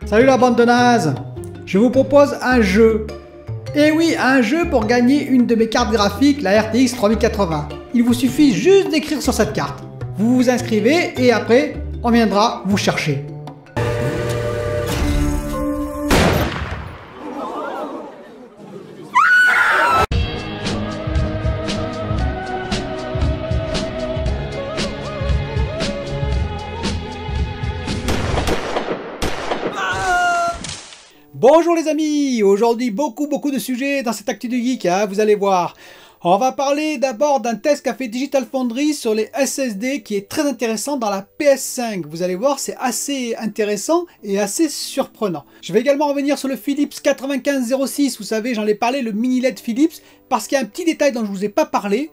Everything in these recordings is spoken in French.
Salut la bande de nazes. Je vous propose un jeu. Et oui, un jeu pour gagner une de mes cartes graphiques, la RTX 3080. Il vous suffit juste d'écrire sur cette carte. Vous vous inscrivez et après, on viendra vous chercher. Bonjour les amis, aujourd'hui beaucoup de sujets dans cette actu du geek, vous allez voir. On va parler d'abord d'un test qu'a fait Digital Foundry sur les SSD qui est très intéressant dans la PS5. Vous allez voir, c'est assez intéressant et assez surprenant. Je vais également revenir sur le Philips 9506, vous savez, j'en ai parlé, le mini LED Philips, parce qu'il y a un petit détail dont je ne vous ai pas parlé,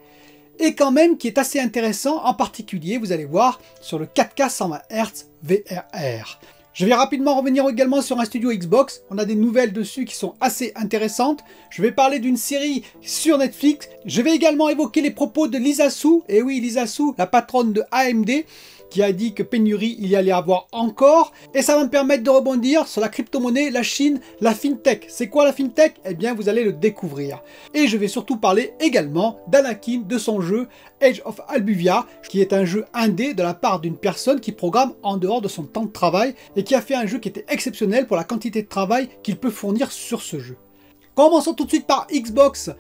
et quand même qui est assez intéressant, en particulier, vous allez voir, sur le 4K 120 Hz VRR. Je vais rapidement revenir également sur un studio Xbox, on a des nouvelles dessus qui sont assez intéressantes. Je vais parler d'une série sur Netflix. Je vais également évoquer les propos de Lisa Su, et oui Lisa Su, la patronne de AMD, qui a dit que pénurie il y allait avoir encore. Et ça va me permettre de rebondir sur la crypto-monnaie, la Chine, la FinTech. C'est quoi la FinTech? Eh bien vous allez le découvrir. Et je vais surtout parler également d'Anakin, de son jeu Age of Albuvia, qui est un jeu indé de la part d'une personne qui programme en dehors de son temps de travail et qui a fait un jeu qui était exceptionnel pour la quantité de travail qu'il peut fournir sur ce jeu. Commençons tout de suite par Xbox.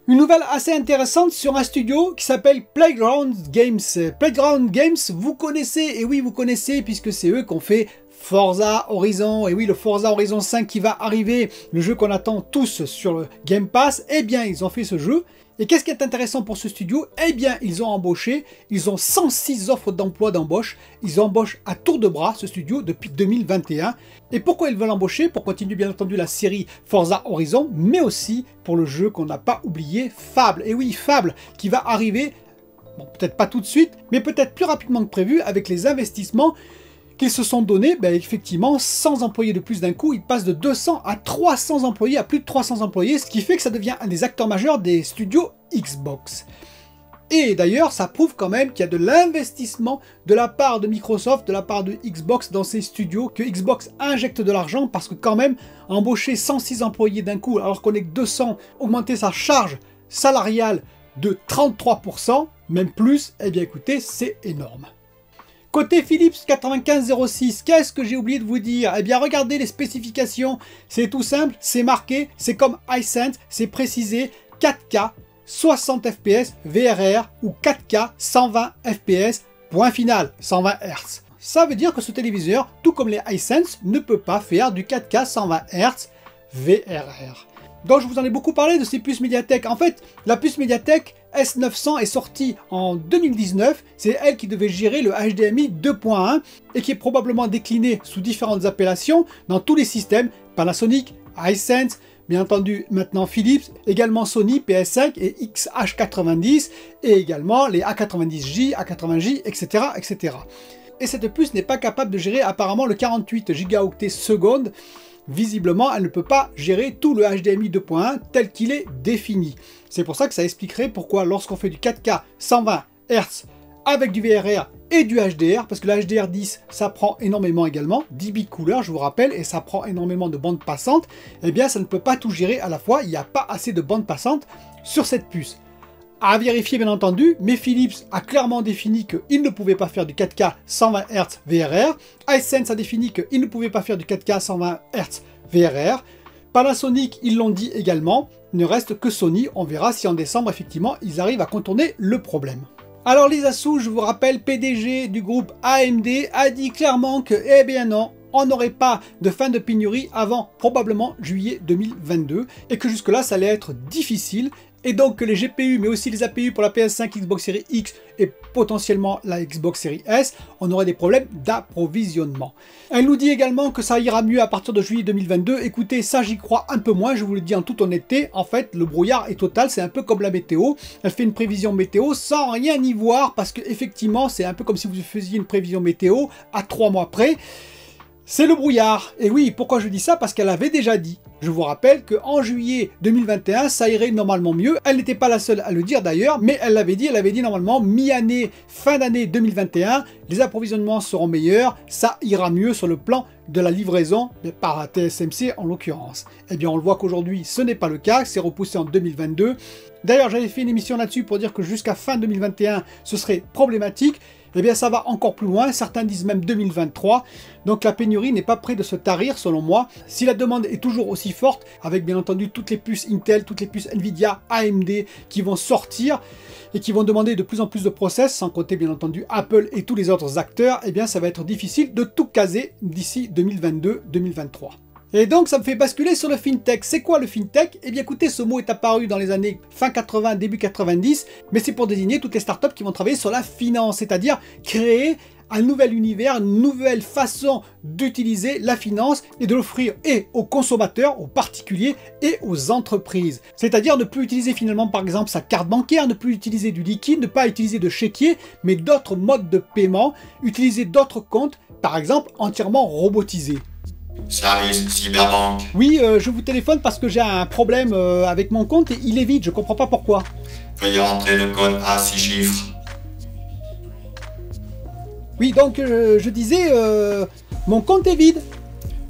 Une nouvelle assez intéressante sur un studio qui s'appelle Playground Games. Playground Games, vous connaissez, et oui vous connaissez puisque c'est eux qui ont fait Forza Horizon, et oui le Forza Horizon 5 qui va arriver, le jeu qu'on attend tous sur le Game Pass, eh bien ils ont fait ce jeu. Et qu'est-ce qui est intéressant pour ce studio? Eh bien, ils ont embauché, ils ont 106 offres d'emploi d'embauche, ils embauchent à tour de bras ce studio depuis 2021. Et pourquoi ils veulent embaucher? Pour continuer bien entendu la série Forza Horizon, mais aussi pour le jeu qu'on n'a pas oublié, Fable. Et oui, Fable qui va arriver, bon peut-être pas tout de suite, mais peut-être plus rapidement que prévu avec les investissements qu'ils se sont donnés. Ben effectivement, 100 employés de plus d'un coup, ils passent de 200 à 300 employés, à plus de 300 employés, ce qui fait que ça devient un des acteurs majeurs des studios Xbox. Et d'ailleurs, ça prouve quand même qu'il y a de l'investissement de la part de Microsoft, de la part de Xbox dans ces studios, que Xbox injecte de l'argent, parce que quand même, embaucher 106 employés d'un coup, alors qu'on est que 200, augmenter sa charge salariale de 33%, même plus, eh bien écoutez, c'est énorme. Côté Philips 9506, qu'est-ce que j'ai oublié de vous dire? Eh bien regardez les spécifications, c'est tout simple, c'est marqué, c'est comme Hisense, c'est précisé 4K 60 fps VRR ou 4K 120 fps, point final, 120 Hz. Ça veut dire que ce téléviseur, tout comme les Hisense, ne peut pas faire du 4K 120 Hz VRR. Donc je vous en ai beaucoup parlé de ces puces Mediatek. En fait, la puce Mediatek S900 est sortie en 2019. C'est elle qui devait gérer le HDMI 2.1 et qui est probablement déclinée sous différentes appellations dans tous les systèmes. Panasonic, Hisense, bien entendu maintenant Philips, également Sony PS5 et XH90 et également les A90J, A80J, etc. etc. Et cette puce n'est pas capable de gérer apparemment le 48 Go/s secondes. Visiblement, elle ne peut pas gérer tout le HDMI 2.1 tel qu'il est défini. C'est pour ça que ça expliquerait pourquoi lorsqu'on fait du 4K 120 Hz avec du VRR et du HDR, parce que le HDR10 ça prend énormément également, 10 bits couleur je vous rappelle, et ça prend énormément de bandes passantes, eh bien ça ne peut pas tout gérer à la fois, il n'y a pas assez de bandes passantes sur cette puce. À vérifier bien entendu, mais Philips a clairement défini qu'il ne pouvait pas faire du 4K 120 Hz VRR. Hisense a défini qu'il ne pouvait pas faire du 4K 120 Hz VRR. Panasonic, ils l'ont dit également. Il ne reste que Sony. On verra si en décembre, effectivement, ils arrivent à contourner le problème. Alors Lisa Su, je vous rappelle, PDG du groupe AMD, a dit clairement que, eh bien non, on n'aurait pas de fin de pénurie avant probablement juillet 2022 et que jusque là ça allait être difficile et donc que les GPU mais aussi les APU pour la PS5, Xbox Series X et potentiellement la Xbox Series S, on aurait des problèmes d'approvisionnement. Elle nous dit également que ça ira mieux à partir de juillet 2022. Écoutez, ça j'y crois un peu moins, je vous le dis en toute honnêteté. En fait, le brouillard est total, c'est un peu comme la météo. Elle fait une prévision météo sans rien y voir parce que effectivement, c'est un peu comme si vous faisiez une prévision météo à 3 mois près. C'est le brouillard. Et oui, pourquoi je dis ça? Parce qu'elle avait déjà dit. Je vous rappelle qu'en juillet 2021, ça irait normalement mieux. Elle n'était pas la seule à le dire d'ailleurs, mais elle avait dit normalement mi-année, fin d'année 2021, les approvisionnements seront meilleurs, ça ira mieux sur le plan de la livraison, par TSMC en l'occurrence. Eh bien on le voit qu'aujourd'hui ce n'est pas le cas, c'est repoussé en 2022. D'ailleurs j'avais fait une émission là-dessus pour dire que jusqu'à fin 2021 ce serait problématique. Eh bien ça va encore plus loin, certains disent même 2023, donc la pénurie n'est pas près de se tarir selon moi. Si la demande est toujours aussi forte, avec bien entendu toutes les puces Intel, toutes les puces Nvidia, AMD qui vont sortir et qui vont demander de plus en plus de process, sans compter bien entendu Apple et tous les autres acteurs, eh bien ça va être difficile de tout caser d'ici 2022-2023. Et donc ça me fait basculer sur le FinTech. C'est quoi le FinTech? Eh bien écoutez, ce mot est apparu dans les années fin 80, début 90, mais c'est pour désigner toutes les startups qui vont travailler sur la finance, c'est-à-dire créer un nouvel univers, une nouvelle façon d'utiliser la finance et de l'offrir et aux consommateurs, aux particuliers et aux entreprises. C'est-à-dire ne plus utiliser finalement par exemple sa carte bancaire, ne plus utiliser du liquide, ne pas utiliser de chéquier, mais d'autres modes de paiement, utiliser d'autres comptes, par exemple entièrement robotisés. Service Cyberbank. Oui, je vous téléphone parce que j'ai un problème avec mon compte et il est vide, je comprends pas pourquoi. Veuillez entrer le code à 6 chiffres. Oui, donc je disais, mon compte est vide.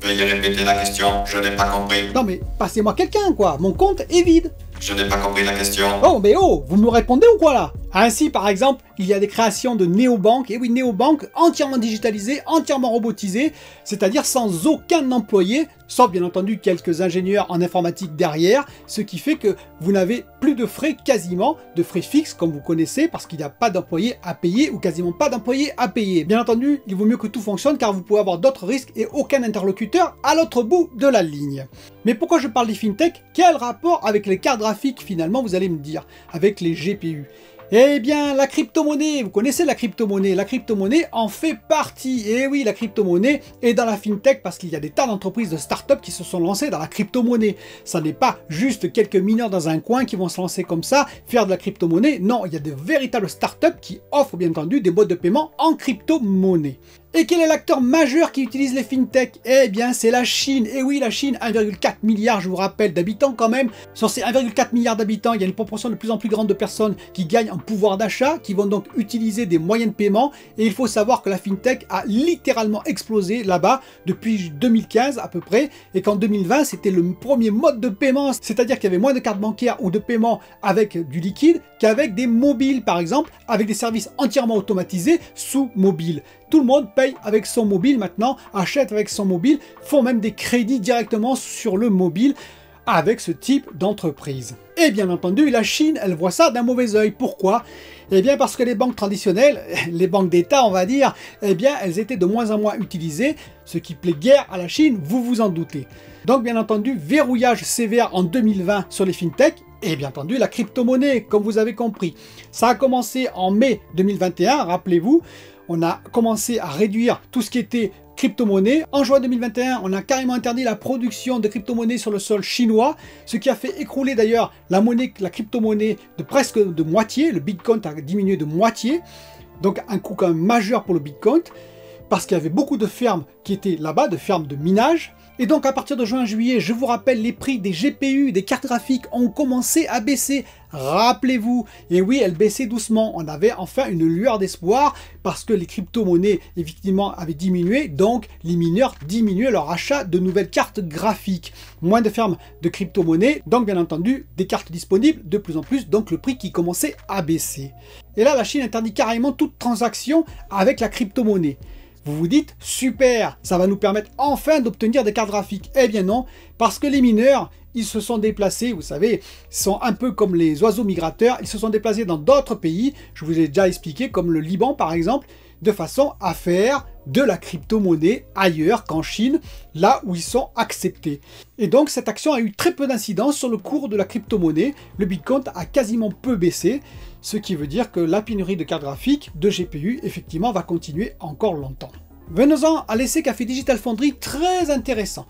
Veuillez répéter la question, je n'ai pas compris. Non mais passez-moi quelqu'un quoi, mon compte est vide. Je n'ai pas compris la question. Oh mais oh, vous me répondez ou quoi là? Ainsi par exemple, il y a des créations de néobanques, et oui néobanques entièrement digitalisées, entièrement robotisées, c'est-à-dire sans aucun employé, sauf bien entendu quelques ingénieurs en informatique derrière, ce qui fait que vous n'avez plus de frais quasiment, de frais fixes comme vous connaissez, parce qu'il n'y a pas d'employés à payer ou quasiment pas d'employés à payer. Bien entendu, il vaut mieux que tout fonctionne car vous pouvez avoir d'autres risques et aucun interlocuteur à l'autre bout de la ligne. Mais pourquoi je parle des FinTech? Quel rapport avec les cartes graphiques finalement, vous allez me dire, avec les GPU? Eh bien, la crypto-monnaie, vous connaissez la crypto-monnaie en fait partie. Et oui, la crypto-monnaie est dans la FinTech parce qu'il y a des tas d'entreprises de start-up qui se sont lancées dans la crypto-monnaie. Ça n'est pas juste quelques mineurs dans un coin qui vont se lancer comme ça, faire de la crypto-monnaie. Non, il y a de véritables start-up qui offrent bien entendu des modes de paiement en crypto-monnaie. Et quel est l'acteur majeur qui utilise les FinTech? Eh bien, c'est la Chine. Et oui, la Chine, 1,4 milliard, je vous rappelle, d'habitants quand même. Sur ces 1,4 milliard d'habitants, il y a une proportion de plus en plus grande de personnes qui gagnent en pouvoir d'achat, qui vont donc utiliser des moyens de paiement. Et il faut savoir que la FinTech a littéralement explosé là-bas depuis 2015 à peu près. Et qu'en 2020, c'était le premier mode de paiement. C'est-à-dire qu'il y avait moins de cartes bancaires ou de paiement avec du liquide qu'avec des mobiles, par exemple, avec des services entièrement automatisés sous mobile. Tout le monde paye avec son mobile maintenant, achète avec son mobile, font même des crédits directement sur le mobile avec ce type d'entreprise. Et bien entendu, la Chine, elle voit ça d'un mauvais œil. Pourquoi? Eh bien parce que les banques traditionnelles, les banques d'État on va dire, eh bien elles étaient de moins en moins utilisées, ce qui plaît guère à la Chine, vous vous en doutez. Donc bien entendu, verrouillage sévère en 2020 sur les FinTech, et bien entendu la crypto-monnaie, comme vous avez compris. Ça a commencé en mai 2021, rappelez-vous, on a commencé à réduire tout ce qui était crypto-monnaie. En juin 2021, on a carrément interdit la production de crypto-monnaie sur le sol chinois, ce qui a fait écrouler d'ailleurs la crypto-monnaie de presque de moitié. Le Bitcoin a diminué de moitié, donc un coût quand même majeur pour le Bitcoin, parce qu'il y avait beaucoup de fermes qui étaient là-bas, de fermes de minage. Et donc à partir de juin-juillet, je vous rappelle, les prix des GPU, des cartes graphiques ont commencé à baisser. Rappelez-vous, et oui, elles baissaient doucement. On avait enfin une lueur d'espoir parce que les crypto-monnaies, effectivement, avaient diminué. Donc les mineurs diminuaient leur achat de nouvelles cartes graphiques. Moins de fermes de crypto-monnaies, donc bien entendu, des cartes disponibles de plus en plus, donc le prix qui commençait à baisser. Et là, la Chine interdit carrément toute transaction avec la crypto-monnaie. Vous vous dites, super, ça va nous permettre enfin d'obtenir des cartes graphiques. Eh bien non, parce que les mineurs, ils se sont déplacés, vous savez, ils sont un peu comme les oiseaux migrateurs, ils se sont déplacés dans d'autres pays, je vous ai déjà expliqué, comme le Liban par exemple, de façon à faire de la crypto-monnaie ailleurs qu'en Chine, là où ils sont acceptés. Et donc cette action a eu très peu d'incidence sur le cours de la crypto-monnaie, le Bitcoin a quasiment peu baissé, ce qui veut dire que la pénurie de cartes graphiques, de GPU, effectivement, va continuer encore longtemps. Venons-en à l'essai qu'a fait Digital Foundry, très intéressant.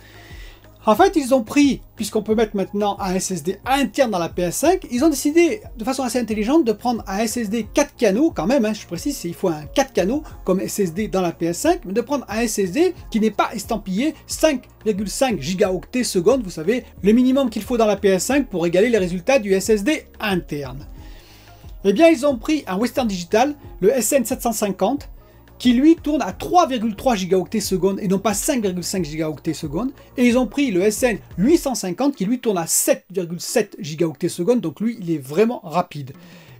En fait, ils ont pris, puisqu'on peut mettre maintenant un SSD interne dans la PS5, ils ont décidé de façon assez intelligente de prendre un SSD 4 canaux, quand même, hein, je précise, il faut un 4 canaux comme SSD dans la PS5, mais de prendre un SSD qui n'est pas estampillé 5,5 gigaoctets secondes, vous savez, le minimum qu'il faut dans la PS5 pour égaler les résultats du SSD interne. Eh bien, ils ont pris un Western Digital, le SN750, qui lui tourne à 3,3 gigaoctets secondes et non pas 5,5 gigaoctets secondes. Et ils ont pris le SN850 qui lui tourne à 7,7 gigaoctets secondes, donc lui il est vraiment rapide.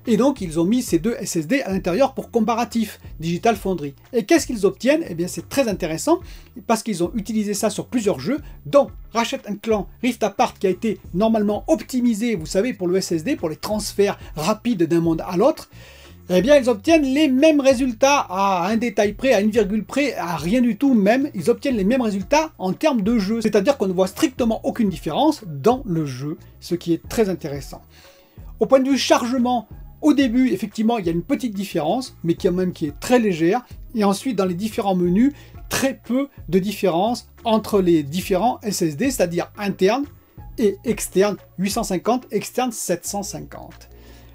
Et donc ils ont mis ces deux SSD à l'intérieur pour comparatif, Digital Foundry. Et qu'est-ce qu'ils obtiennent? Eh bien c'est très intéressant, parce qu'ils ont utilisé ça sur plusieurs jeux, dont Ratchet & Clank Rift Apart qui a été normalement optimisé, vous savez, pour le SSD, pour les transferts rapides d'un monde à l'autre. Eh bien, ils obtiennent les mêmes résultats à un détail près, à une virgule près, à rien du tout même. Ils obtiennent les mêmes résultats en termes de jeu. C'est-à-dire qu'on ne voit strictement aucune différence dans le jeu, ce qui est très intéressant. Au point de vue chargement, au début, effectivement, il y a une petite différence, mais qui est très légère. Et ensuite, dans les différents menus, très peu de différence entre les différents SSD, c'est-à-dire interne et externe 850, externe 750.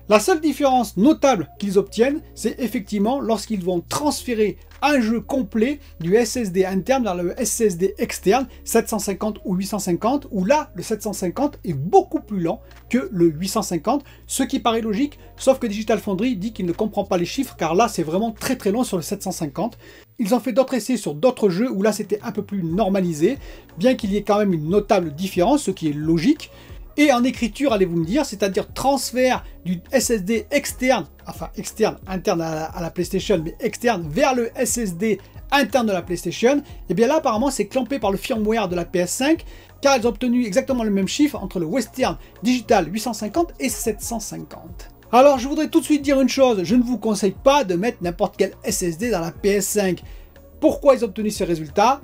La seule différence notable qu'ils obtiennent, c'est effectivement lorsqu'ils vont transférer un jeu complet du SSD interne vers le SSD externe, 750 ou 850, où là, le 750 est beaucoup plus lent que le 850, ce qui paraît logique, sauf que Digital Foundry dit qu'il ne comprend pas les chiffres, car là, c'est vraiment très très long sur le 750. Ils ont fait d'autres essais sur d'autres jeux, où là, c'était un peu plus normalisé, bien qu'il y ait quand même une notable différence, ce qui est logique. Et en écriture, allez-vous me dire, c'est-à-dire transfert du SSD externe, enfin externe, interne à la PlayStation, mais externe vers le SSD interne de la PlayStation, et bien là apparemment c'est clampé par le firmware de la PS5, car ils ont obtenu exactement le même chiffre entre le Western Digital 850 et 750. Alors je voudrais tout de suite dire une chose, je ne vous conseille pas de mettre n'importe quel SSD dans la PS5. Pourquoi ils ont obtenu ces résultats ?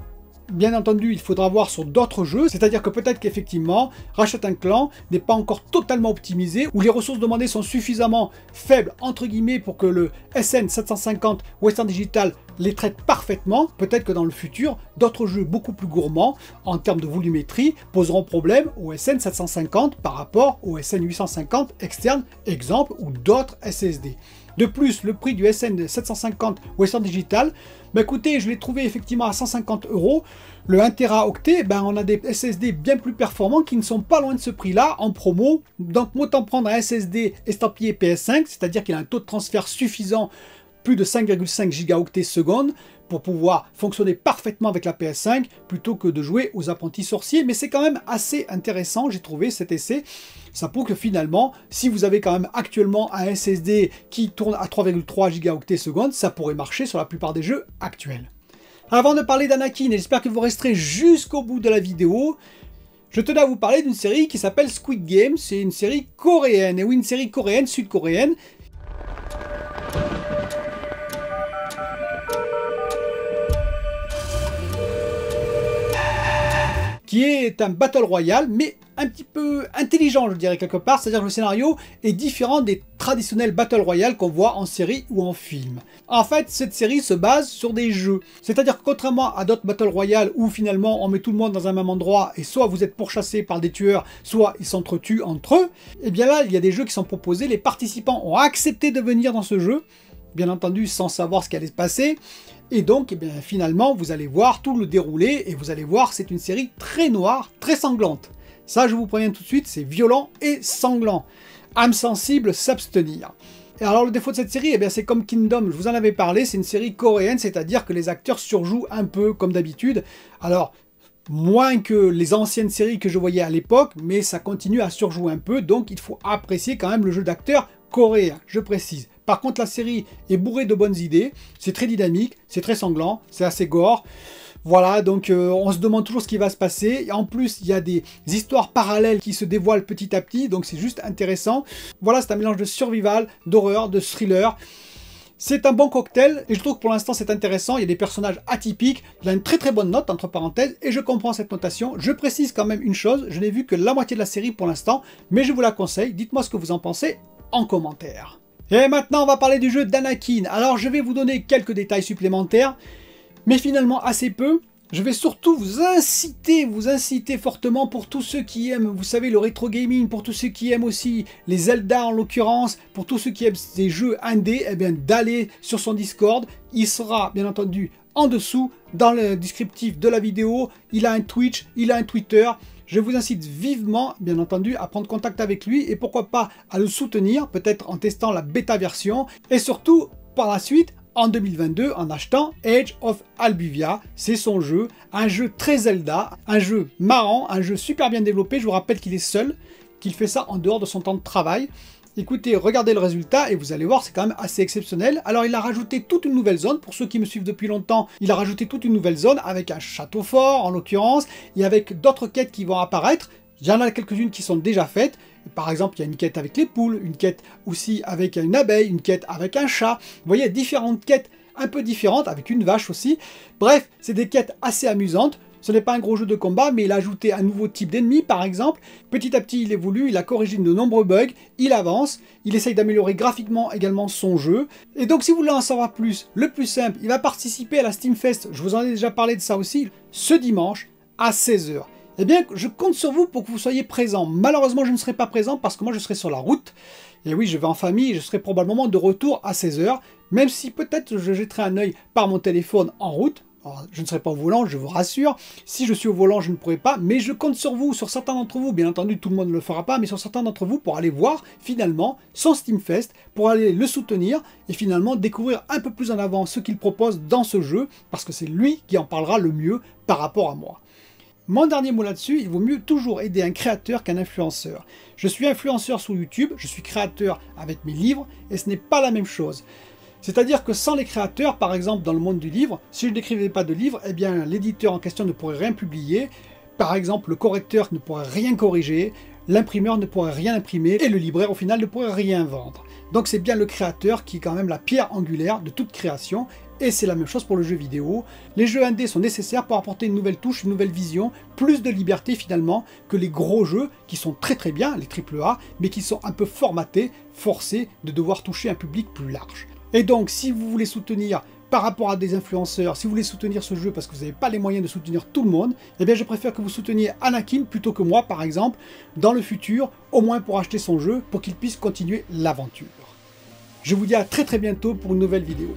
Bien entendu, il faudra voir sur d'autres jeux, c'est-à-dire que peut-être qu'effectivement, Ratchet & Clank n'est pas encore totalement optimisé, ou les ressources demandées sont suffisamment faibles, entre guillemets, pour que le SN750 Western Digital les traite parfaitement. Peut-être que dans le futur, d'autres jeux beaucoup plus gourmands, en termes de volumétrie, poseront problème au SN750 par rapport au SN850 externe, exemple, ou d'autres SSD. De plus, le prix du SN750 Western Digital, écoutez, je l'ai trouvé effectivement à 150 €. Le 1 Teraoctet, on a des SSD bien plus performants qui ne sont pas loin de ce prix-là en promo. Donc, autant prendre un SSD estampillé PS5, c'est-à-dire qu'il a un taux de transfert suffisant, plus de 5,5 gigaoctets secondes, pour pouvoir fonctionner parfaitement avec la PS5, plutôt que de jouer aux apprentis sorciers. Mais c'est quand même assez intéressant, j'ai trouvé cet essai. Ça prouve que finalement, si vous avez quand même actuellement un SSD qui tourne à 3,3 gigaoctets secondes, ça pourrait marcher sur la plupart des jeux actuels. Avant de parler d'Anakin, et j'espère que vous resterez jusqu'au bout de la vidéo, je tenais à vous parler d'une série qui s'appelle Squid Game. C'est une série coréenne, et oui, une série coréenne, sud-coréenne, qui est un Battle Royale, mais un petit peu intelligent, je dirais quelque part, c'est-à-dire que le scénario est différent des traditionnels Battle Royale qu'on voit en série ou en film. En fait, cette série se base sur des jeux, c'est-à-dire que contrairement à d'autres Battle Royale où finalement on met tout le monde dans un même endroit et soit vous êtes pourchassés par des tueurs, soit ils s'entretuent entre eux, et bien là, il y a des jeux qui sont proposés, les participants ont accepté de venir dans ce jeu, bien entendu sans savoir ce qui allait se passer. Et donc, finalement, vous allez voir tout le déroulé, et vous allez voir, c'est une série très noire, très sanglante. Ça, je vous préviens tout de suite, c'est violent et sanglant. Âme sensible, s'abstenir. Et alors, le défaut de cette série, c'est comme Kingdom, je vous en avais parlé, c'est une série coréenne, c'est-à-dire que les acteurs surjouent un peu, comme d'habitude. Alors, moins que les anciennes séries que je voyais à l'époque, mais ça continue à surjouer un peu, donc il faut apprécier quand même le jeu d'acteurs coréen, je précise. Par contre, la série est bourrée de bonnes idées, c'est très dynamique, c'est très sanglant, c'est assez gore. Voilà, donc on se demande toujours ce qui va se passer. Et en plus, il y a des histoires parallèles qui se dévoilent petit à petit, donc c'est juste intéressant. Voilà, c'est un mélange de survival, d'horreur, de thriller. C'est un bon cocktail, et je trouve que pour l'instant c'est intéressant, il y a des personnages atypiques, il a une très très bonne note, entre parenthèses, et je comprends cette notation. Je précise quand même une chose, je n'ai vu que la moitié de la série pour l'instant, mais je vous la conseille, dites-moi ce que vous en pensez en commentaire. Et maintenant on va parler du jeu d'Anakin. Alors je vais vous donner quelques détails supplémentaires, mais finalement assez peu. Je vais surtout vous inciter fortement pour tous ceux qui aiment, vous savez, le rétro gaming, pour tous ceux qui aiment aussi les Zelda en l'occurrence, pour tous ceux qui aiment des jeux indés, eh bien d'aller sur son Discord. Il sera bien entendu en dessous dans le descriptif de la vidéo. Il a un Twitch, il a un Twitter. Je vous incite vivement, bien entendu, à prendre contact avec lui et pourquoi pas à le soutenir, peut-être en testant la bêta version et surtout par la suite en 2022 en achetant Age of Albuvia. C'est son jeu, un jeu très Zelda, un jeu marrant, un jeu super bien développé. Je vous rappelle qu'il est seul, qu'il fait ça en dehors de son temps de travail. Écoutez, regardez le résultat et vous allez voir, c'est quand même assez exceptionnel. Alors il a rajouté toute une nouvelle zone, pour ceux qui me suivent depuis longtemps, il a rajouté toute une nouvelle zone avec un château fort en l'occurrence, et avec d'autres quêtes qui vont apparaître. Il y en a quelques-unes qui sont déjà faites. Par exemple, il y a une quête avec les poules, une quête aussi avec une abeille, une quête avec un chat. Vous voyez, différentes quêtes un peu différentes, avec une vache aussi. Bref, c'est des quêtes assez amusantes. Ce n'est pas un gros jeu de combat, mais il a ajouté un nouveau type d'ennemi, par exemple. Petit à petit, il évolue, il a corrigé de nombreux bugs, il avance, il essaye d'améliorer graphiquement également son jeu. Et donc, si vous voulez en savoir plus, le plus simple, il va participer à la Steam Fest, je vous en ai déjà parlé de ça aussi, ce dimanche à 16 h. Eh bien, je compte sur vous pour que vous soyez présents. Malheureusement, je ne serai pas présent parce que moi, je serai sur la route. Et oui, je vais en famille et je serai probablement de retour à 16 h, même si peut-être je jetterai un œil par mon téléphone en route. Alors, je ne serai pas au volant, je vous rassure. Si je suis au volant, je ne pourrai pas. Mais je compte sur vous, sur certains d'entre vous. Bien entendu, tout le monde ne le fera pas, mais sur certains d'entre vous pour aller voir finalement son Steam Fest, pour aller le soutenir et finalement découvrir un peu plus en avant ce qu'il propose dans ce jeu, parce que c'est lui qui en parlera le mieux par rapport à moi. Mon dernier mot là-dessus, il vaut mieux toujours aider un créateur qu'un influenceur. Je suis influenceur sur YouTube, je suis créateur avec mes livres, et ce n'est pas la même chose. C'est-à-dire que sans les créateurs, par exemple dans le monde du livre, si je n'écrivais pas de livre, eh bien l'éditeur en question ne pourrait rien publier. Par exemple, le correcteur ne pourrait rien corriger, l'imprimeur ne pourrait rien imprimer, et le libraire au final ne pourrait rien vendre. Donc c'est bien le créateur qui est quand même la pierre angulaire de toute création, et c'est la même chose pour le jeu vidéo. Les jeux indés sont nécessaires pour apporter une nouvelle touche, une nouvelle vision, plus de liberté finalement que les gros jeux qui sont très très bien, les AAA, mais qui sont un peu formatés, forcés de devoir toucher un public plus large. Et donc si vous voulez soutenir par rapport à des influenceurs, si vous voulez soutenir ce jeu parce que vous n'avez pas les moyens de soutenir tout le monde, eh bien je préfère que vous souteniez Anakin plutôt que moi par exemple, dans le futur, au moins pour acheter son jeu, pour qu'il puisse continuer l'aventure. Je vous dis à très bientôt pour une nouvelle vidéo.